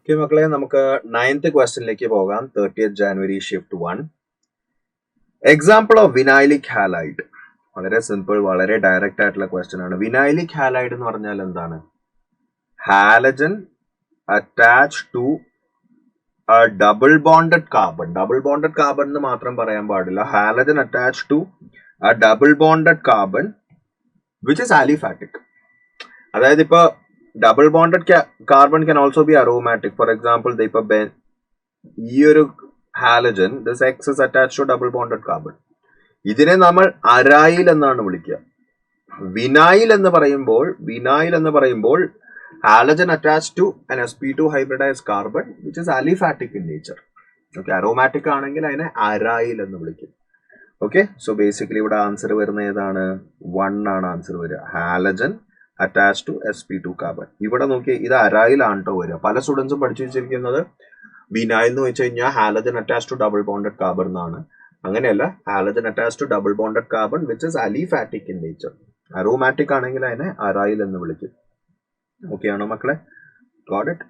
Okay മക്കളെ, നമുക്ക് 9th ക്വസ്റ്റ്യനിലേക്ക് പോകാം. 30th January shift 1. Example of vinylic halide. വളരെ സിമ്പിൾ, വളരെ ഡയറക്റ്റ് ആയിട്ടുള്ള ക്വസ്റ്റ്യൻ ആണ്. വിനൈലിക് ഹാലൈഡ് എന്ന് പറഞ്ഞാൽ എന്താണ്? Halogen attach to a double bonded carbon. Double bonded carbon എന്ന് മാത്രം പറയാൻ പാടില്ല. Halogen attach to a double bonded carbon which is aliphatic. അതായത് ഇപ്പൊ double bonded carbon can also be aromatic. For example ഇപ്പൊ ഈ ഒരു halogen this X is attach to double bonded carbon. ഇതിനെ നമ്മൾ അരൈൽ എന്നാണ് വിളിക്കുക. വിനൈൽ എന്ന് പറയുമ്പോൾ halogen attach to an sp2 hybridized carbon which is aliphatic in nature. Okay, aromatic ആണെങ്കിൽ അതിനെ അരൈൽ എന്ന് വിളിക്കും. ഓക്കെ, സോ ബേസിക്കലി ഇവിടെ ആൻസർ വരുന്ന ഏതാണ്? 1 ആണ് ആൻസർ വരിക. Halogen attach to sp2 carbon. ഇവിടെ നോക്കി, ഇത് അരൈലാണ് കേട്ടോ വരിക. പല സ്റ്റുഡൻസും പഠിച്ചു വെച്ചിരിക്കുന്നത് വിനൈൽ എന്ന് വെച്ച് കഴിഞ്ഞാൽ halogen attach to double bonded carbon എന്നാണ്. അങ്ങനെയല്ല, halogen attach to double bonded carbon which is aliphatic in nature. Aromatic ആണെങ്കിൽ അതിനെ അരൈൽ എന്ന് വിളിക്കും. ഓക്കെ ആണോ മക്കളെ? Got it?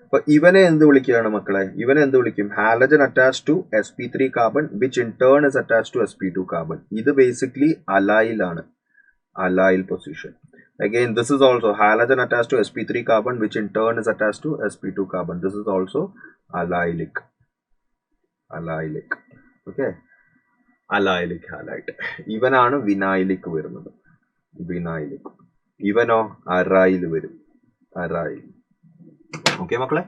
അപ്പൊ ഇവനെ എന്ത് വിളിക്കുകയാണ് മക്കളെ? ഇവനെ എന്ത് വിളിക്കും? Halogen attach to sp3 carbon which in turn is attach to sp2 carbon. ഇത് ബേസിക്കലി അലൈലാണ്, allyl position. Again, this is also halogen attached to sp3 carbon which in turn is attached to sp2 carbon. This is also allylic. Okay, allylic halide. ഇവനാണ് vinylic വരുന്നത്. Vinylic. ഇവനോ aril വരും. Aril. Okay മക്കളെ?